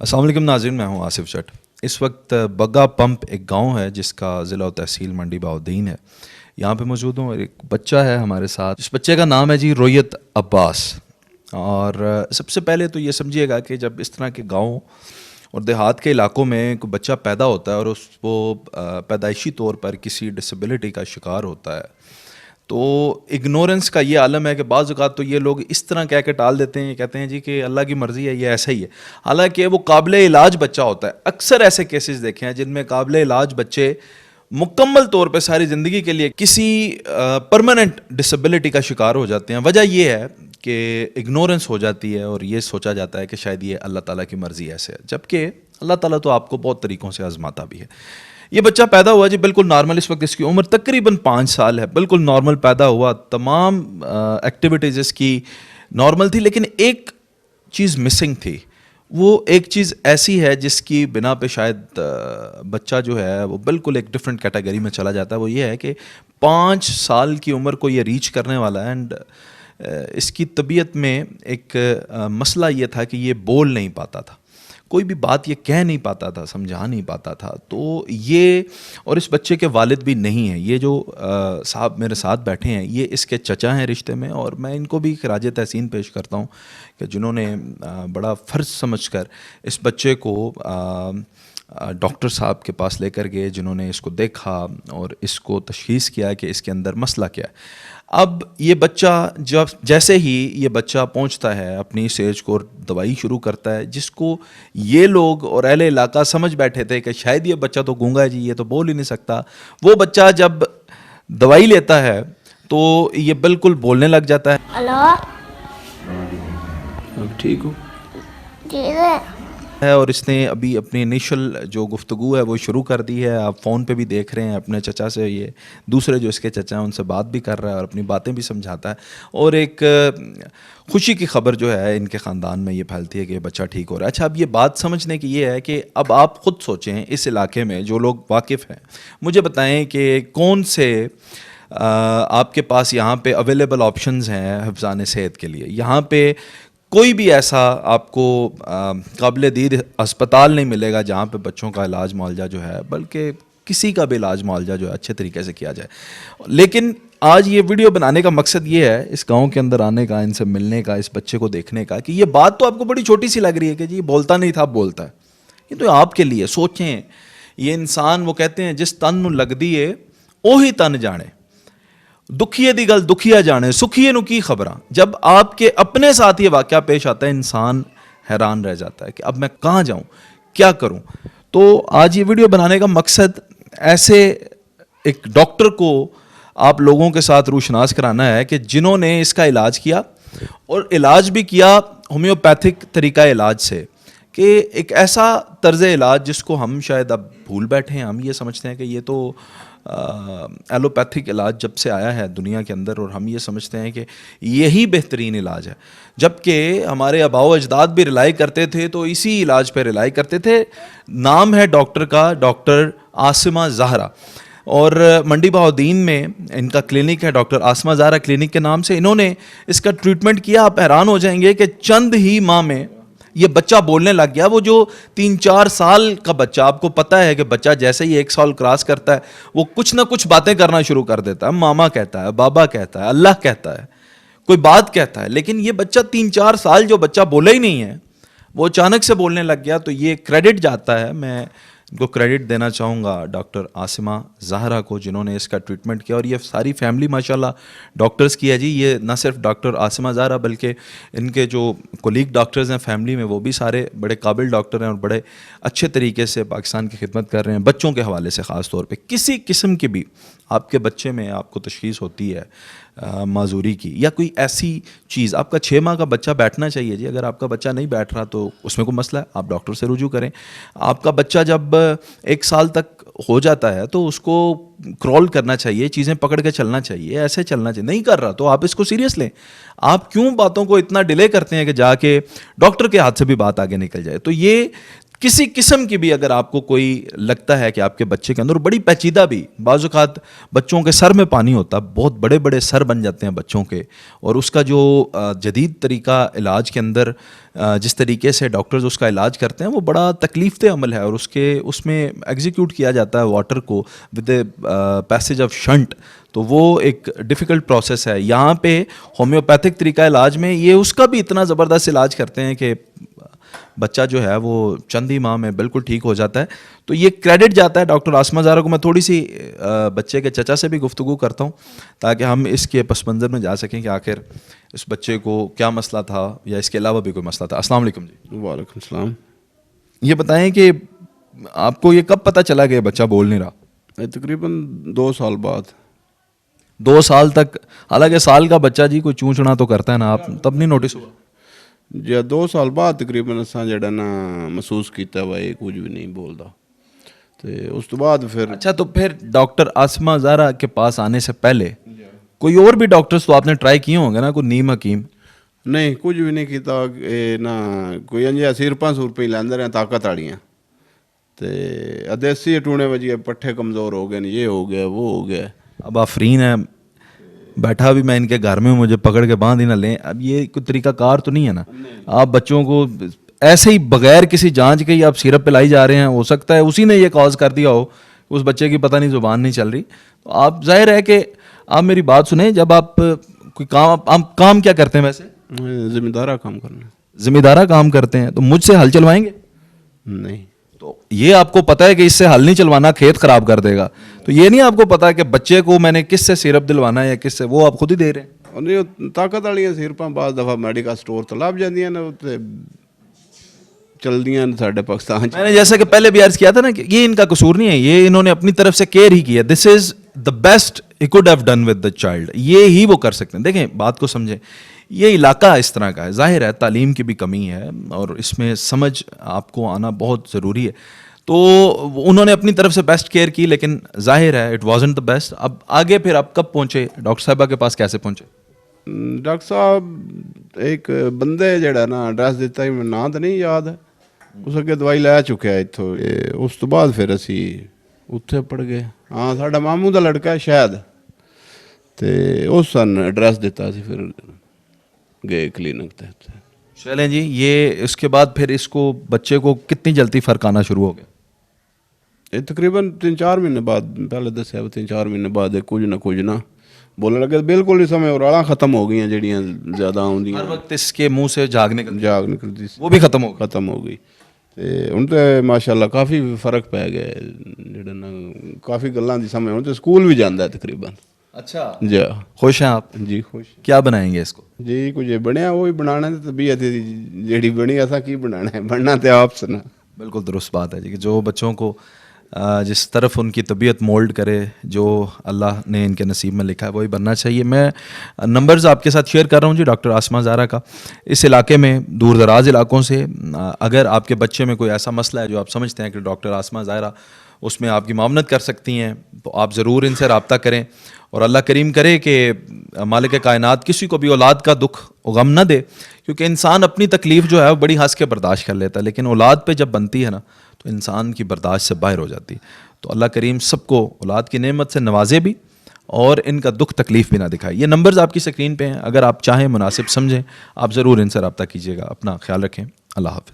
السلام علیکم ناظرین، میں ہوں آصف چٹ۔ اس وقت بگا پمپ ایک گاؤں ہے جس کا ضلع و تحصیل منڈی بہاؤالدین ہے، یہاں پہ موجود ہوں اور ایک بچہ ہے ہمارے ساتھ۔ اس بچے کا نام ہے جی رویت عباس۔ اور سب سے پہلے تو یہ سمجھیے گا کہ جب اس طرح کے گاؤں اور دیہات کے علاقوں میں کوئی بچہ پیدا ہوتا ہے اور وہ پیدائشی طور پر کسی ڈسیبلٹی کا شکار ہوتا ہے تو اگنورنس کا یہ عالم ہے کہ بعض اوقات تو یہ لوگ اس طرح کہہ کے ٹال دیتے ہیں، کہتے ہیں جی کہ اللہ کی مرضی ہے، یہ ایسا ہی ہے، حالانکہ وہ قابل علاج بچہ ہوتا ہے۔ اکثر ایسے کیسز دیکھے ہیں جن میں قابل علاج بچے مکمل طور پہ ساری زندگی کے لیے کسی پرماننٹ ڈسیبلٹی کا شکار ہو جاتے ہیں۔ وجہ یہ ہے کہ اگنورنس ہو جاتی ہے اور یہ سوچا جاتا ہے کہ شاید یہ اللہ تعالیٰ کی مرضی ایسے ہے، جبکہ اللہ تعالیٰ تو آپ کو بہت طریقوں سے آزماتا بھی ہے۔ یہ بچہ پیدا ہوا جی بالکل نارمل، اس وقت اس کی عمر تقریباً 5 سال ہے، بالکل نارمل پیدا ہوا، تمام ایکٹیویٹیز اس کی نارمل تھی، لیکن ایک چیز مسنگ تھی۔ وہ ایک چیز ایسی ہے جس کی بنا پہ شاید بچہ جو ہے وہ بالکل ایک ڈفرینٹ کیٹیگری میں چلا جاتا ہے۔ وہ یہ ہے کہ 5 سال کی عمر کو یہ ریچ کرنے والا ہے، اینڈ اس کی طبیعت میں ایک مسئلہ یہ تھا کہ یہ بول نہیں پاتا تھا، کوئی بھی بات یہ کہہ نہیں پاتا تھا، سمجھا نہیں پاتا تھا۔ تو یہ، اور اس بچے کے والد بھی نہیں ہیں، یہ جو صاحب میرے ساتھ بیٹھے ہیں یہ اس کے چچا ہیں رشتے میں، اور میں ان کو بھی خراج تحسین پیش کرتا ہوں کہ جنہوں نے بڑا فرض سمجھ کر اس بچے کو ڈاکٹر صاحب کے پاس لے کر گئے، جنہوں نے اس کو دیکھا اور اس کو تشخیص کیا کہ اس کے اندر مسئلہ کیا ہے۔ اب یہ بچہ جیسے ہی یہ بچہ پہنچتا ہے اپنی اسٹیج کو، دوائی شروع کرتا ہے، جس کو یہ لوگ اور اہل علاقہ سمجھ بیٹھے تھے کہ شاید یہ بچہ تو گونگا ہے جی، یہ تو بول ہی نہیں سکتا، وہ بچہ جب دوائی لیتا ہے تو یہ بالکل بولنے لگ جاتا ہے۔ ہلو، ٹھیک ہو ٹھیک ہے۔ اور اس نے ابھی اپنی انیشل جو گفتگو ہے وہ شروع کر دی ہے۔ آپ فون پہ بھی دیکھ رہے ہیں اپنے چچا سے، یہ دوسرے جو اس کے چچا ہیں ان سے بات بھی کر رہا ہے اور اپنی باتیں بھی سمجھاتا ہے، اور ایک خوشی کی خبر جو ہے ان کے خاندان میں یہ پھیلتی ہے کہ بچہ ٹھیک ہو رہا ہے۔ اچھا، اب یہ بات سمجھنے کی یہ ہے کہ اب آپ خود سوچیں، اس علاقے میں جو لوگ واقف ہیں مجھے بتائیں کہ کون سے آپ کے پاس یہاں پہ اویلیبل آپشنز ہیں حفظان صحت کے لیے۔ یہاں پہ کوئی بھی ایسا آپ کو قابل دید اسپتال نہیں ملے گا جہاں پہ بچوں کا علاج معالجہ جو ہے، بلکہ کسی کا بھی علاج معالجہ جو ہے اچھے طریقے سے کیا جائے۔ لیکن آج یہ ویڈیو بنانے کا مقصد یہ ہے، اس گاؤں کے اندر آنے کا، ان سے ملنے کا، اس بچے کو دیکھنے کا، کہ یہ بات تو آپ کو بڑی چھوٹی سی لگ رہی ہے کہ جی بولتا نہیں تھا، اب بولتا ہے۔ یہ تو آپ کے لیے سوچیں، یہ انسان، وہ کہتے ہیں جس تن نو لگ دیے اوہی تن جانے، دکھیے دی گل دکھیا جانے، سکھیے نو کی خبراں۔ جب آپ کے اپنے ساتھ یہ واقعہ پیش آتا ہے، انسان حیران رہ جاتا ہے کہ اب میں کہاں جاؤں، کیا کروں۔ تو آج یہ ویڈیو بنانے کا مقصد ایسے ایک ڈاکٹر کو آپ لوگوں کے ساتھ روشناس کرانا ہے کہ جنہوں نے اس کا علاج کیا، اور علاج بھی کیا ہومیوپیتھک طریقہ علاج سے، کہ ایک ایسا طرز علاج جس کو ہم شاید اب بھول بیٹھے ہیں۔ ہم یہ سمجھتے ہیں کہ یہ تو ایلوپیتھک علاج جب سے آیا ہے دنیا کے اندر، اور ہم یہ سمجھتے ہیں کہ یہی بہترین علاج ہے، جبکہ ہمارے آباء و اجداد بھی رلائی کرتے تھے تو اسی علاج پہ رلائی کرتے تھے۔ نام ہے ڈاکٹر کا، ڈاکٹر عاصمہ زہرا، اور منڈی بہاؤالدین میں ان کا کلینک ہے، ڈاکٹر عاصمہ زہرا کلینک کے نام سے۔ انہوں نے اس کا ٹریٹمنٹ کیا، آپ حیران ہو جائیں گے کہ چند ہی ماہ میں یہ بچہ بولنے لگ گیا۔ وہ جو 3-4 سال کا بچہ، آپ کو پتہ ہے کہ بچہ جیسے ہی 1 سال کراس کرتا ہے وہ کچھ نہ کچھ باتیں کرنا شروع کر دیتا ہے، ماما کہتا ہے، بابا کہتا ہے، اللہ کہتا ہے، کوئی بات کہتا ہے۔ لیکن یہ بچہ 3-4 سال جو بچہ بولا ہی نہیں ہے، وہ اچانک سے بولنے لگ گیا۔ تو یہ کریڈٹ جاتا ہے، میں ان کو کریڈٹ دینا چاہوں گا ڈاکٹر عاصمہ زہرا کو، جنہوں نے اس کا ٹریٹمنٹ کیا، اور یہ ساری فیملی ماشاءاللہ ڈاکٹرز کی ہے جی۔ یہ نہ صرف ڈاکٹر عاصمہ زہرا بلکہ ان کے جو کولیگ ڈاکٹرز ہیں فیملی میں، وہ بھی سارے بڑے قابل ڈاکٹر ہیں اور بڑے اچھے طریقے سے پاکستان کی خدمت کر رہے ہیں، بچوں کے حوالے سے خاص طور پہ۔ کسی قسم کی بھی آپ کے بچے میں آپ کو تشخیص ہوتی ہے معذوری کی، یا کوئی ایسی چیز، آپ کا 6 ماہ کا بچہ بیٹھنا چاہیے جی۔ اگر آپ کا بچہ نہیں بیٹھ رہا تو اس میں کوئی مسئلہ ہے، آپ ڈاکٹر سے رجوع کریں۔ آپ کا بچہ جب 1 سال تک ہو جاتا ہے تو اس کو کرول کرنا چاہیے، چیزیں پکڑ کے چلنا چاہیے، ایسے چلنا چاہیے۔ نہیں کر رہا تو آپ اس کو سیریس لیں۔ آپ کیوں باتوں کو اتنا ڈیلے کرتے ہیں کہ جا کے ڈاکٹر کے ہاتھ سے بھی بات آگے نکل جائے؟ تو یہ کسی قسم کی بھی اگر آپ کو کوئی لگتا ہے کہ آپ کے بچے کے اندر بڑی پیچیدہ بھی بعض اوقات بچوں کے سر میں پانی ہوتا ہے, بہت بڑے بڑے سر بن جاتے ہیں بچوں کے, اور اس کا جو جدید طریقہ علاج کے اندر جس طریقے سے ڈاکٹرز اس کا علاج کرتے ہیں وہ بڑا تکلیف دہ عمل ہے, اور اس میں ایگزیکیوٹ کیا جاتا ہے واٹر کو with a passage of shunt, تو وہ ایک ڈیفیکلٹ پروسیس ہے. یہاں پہ ہومیوپیتھک طریقہ علاج میں یہ اس کا بھی اتنا زبردست علاج کرتے ہیں کہ بچہ جو ہے وہ چند ہی ماہ میں بالکل ٹھیک ہو جاتا ہے. تو یہ کریڈٹ جاتا ہے ڈاکٹر آسمہ زہرا کو. میں تھوڑی سی بچے کے چچا سے بھی گفتگو کرتا ہوں تاکہ ہم اس کے پس منظر میں جا سکیں کہ آخر اس بچے کو کیا مسئلہ تھا یا اس کے علاوہ بھی کوئی مسئلہ تھا. السلام علیکم جی. وعلیکم السلام. یہ بتائیں کہ آپ کو یہ کب پتہ چلا کہ بچہ بول نہیں رہا؟ تقریباً 2 سال بعد. 2 سال تک, حالانکہ سال کا بچہ جی کوئی چون چنا تو کرتا ہے نا, آپ تب نہیں نوٹس ہوا؟ جی 2 سال بعد تقریباً اساں جڑا نا محسوس کیتا وا یہ کچھ بھی نہیں بولدا. تے اس تو بعد پھر اچھا, تو پھر ڈاکٹر آسمہ زہرا کے پاس آنے سے پہلے کوئی اور بھی ڈاکٹرز تو آپ نے ٹرائی کیے ہوں گے نا, کوئی نیم حکیم؟ نہیں, کچھ بھی نہیں کیتا. نہ کوئی انجا سیرپاں سورپیں لیندے رہے طاقت والیاں, تے دیسی ٹونے وجہ پٹھے کمزور ہو گئے, یہ ہو گیا وہ ہو گیا. اب آفرین ہے, بیٹھا بھی میں ان کے گھر میں ہوں, مجھے پکڑ کے باندھ ہی نہ لیں. اب یہ کوئی طریقہ کار تو نہیں ہے نا, آپ بچوں کو ایسے ہی بغیر کسی جانچ کے ہی آپ سیرپ پلائی جا رہے ہیں. ہو سکتا ہے اسی نے یہ کاز کر دیا ہو, اس بچے کی پتہ نہیں زبان نہیں چل رہی. تو آپ ظاہر ہے کہ آپ میری بات سنیں, جب آپ کوئی کام کیا کرتے ہیں ویسے؟ ذمہ دارہ کام کرنا. ذمہ دارہ کام کرتے ہیں, تو مجھ سے حل چلوائیں گے؟ نہیں. تو یہ آپ کو پتہ ہے کہ اس سے حل نہیں چلوانا, کھیت خراب کر دے گا. تو یہ نہیں آپ کو پتا کہ بچے کو میں نے کس سے سیرپ دلوانا ہے یا کس سے, وہ آپ خود ہی دے رہے ہیں. اور طاقت والیاں سیرپاں بعض دفعہ میڈیکل سٹور تو لب جاندیاں نے, چلدیاں ساڈے پاکستان. میں نے جیسا کہ پہلے بھی عرض کیا تھا نا کہ یہ ان کا قصور نہیں ہے, یہ انہوں نے اپنی طرف سے کیئر ہی کیا. This is the best he could have done with the child. یہ ہی وہ کر سکتے ہیں. دیکھیں بات کو سمجھیں, یہ علاقہ اس طرح کا ہے, ظاہر ہے تعلیم کی بھی کمی ہے اور اس میں سمجھ آپ کو آنا بہت ضروری ہے. تو انہوں نے اپنی طرف سے بیسٹ کیئر کی, لیکن ظاہر ہے اٹ وازنٹ دا بیسٹ. اب آگے پھر آپ کب پہنچے ڈاکٹر صاحبہ کے پاس, کیسے پہنچے؟ ڈاکٹر صاحب ایک بندے جڑا نا ایڈریس دیتا ہی, میں نام تو نہیں یاد ہے, اس اگے دوائی لے چکیا اتوں. اس تو بعد پھر اسی اتنے پڑ گئے. ہاں, ساڈا ماموں دا لڑکا ہے شاید, تے اس سن ایڈریس دیتا سی, پھر گئے کلینک تحت. چلیں جی, یہ اس کے بعد پھر اس کو بچے کو کتنی جلدی فرق آنا شروع ہو گیا؟ یہ تقریباً 3-4 مہینے بعد, پہلے دسیا 3-4 مہینے بعد کچھ نہ بولنے لگے. بالکل ہی سمے اور آڑاں ختم ہو گئی جڑیاں زیادہ آؤندیاں, ہر وقت اس کے منہ سے جھاگ نکلتی وہ بھی ختم ہو گئی. ہوں تو ماشاء اللہ کافی فرق پی گیا, جڑا نا کافی گلاں دی سمجھ. ہوں تو اسکول بھی جانا ہے تقریباً. اچھا جی خوش ہیں آپ؟ جی خوش. کیا بنائیں گے اس کو؟ جی کچھ بنیا وہی بنانا ہے, طبیعت جیڑی بنی ایسا کی بنانا ہے, بننا تو آپ سے نا. بالکل درست بات ہے جی, کہ جو بچوں کو جس طرف ان کی طبیعت مولڈ کرے, جو اللہ نے ان کے نصیب میں لکھا ہے وہی بننا چاہیے. میں نمبرز آپ کے ساتھ شیئر کر رہا ہوں جی ڈاکٹر آسمہ زہرا کا. اس علاقے میں دور دراز علاقوں سے اگر آپ کے بچے میں کوئی ایسا مسئلہ ہے جو آپ سمجھتے ہیں کہ ڈاکٹر آسمہ زہرا اس میں آپ کی معاونت کر سکتی ہیں, تو آپ ضرور ان سے رابطہ کریں. اور اللہ کریم کرے کہ مالک کائنات کسی کو بھی اولاد کا دکھ و غم نہ دے, کیونکہ انسان اپنی تکلیف جو ہے وہ بڑی ہنس کے برداشت کر لیتا ہے, لیکن اولاد پہ جب بنتی ہے نا تو انسان کی برداشت سے باہر ہو جاتی ہے. تو اللہ کریم سب کو اولاد کی نعمت سے نوازے بھی اور ان کا دکھ تکلیف بھی نہ دکھائے. یہ نمبرز آپ کی سکرین پہ ہیں, اگر آپ چاہیں مناسب سمجھیں آپ ضرور ان سے رابطہ کیجیے گا. اپنا خیال رکھیں. اللہ حافظ.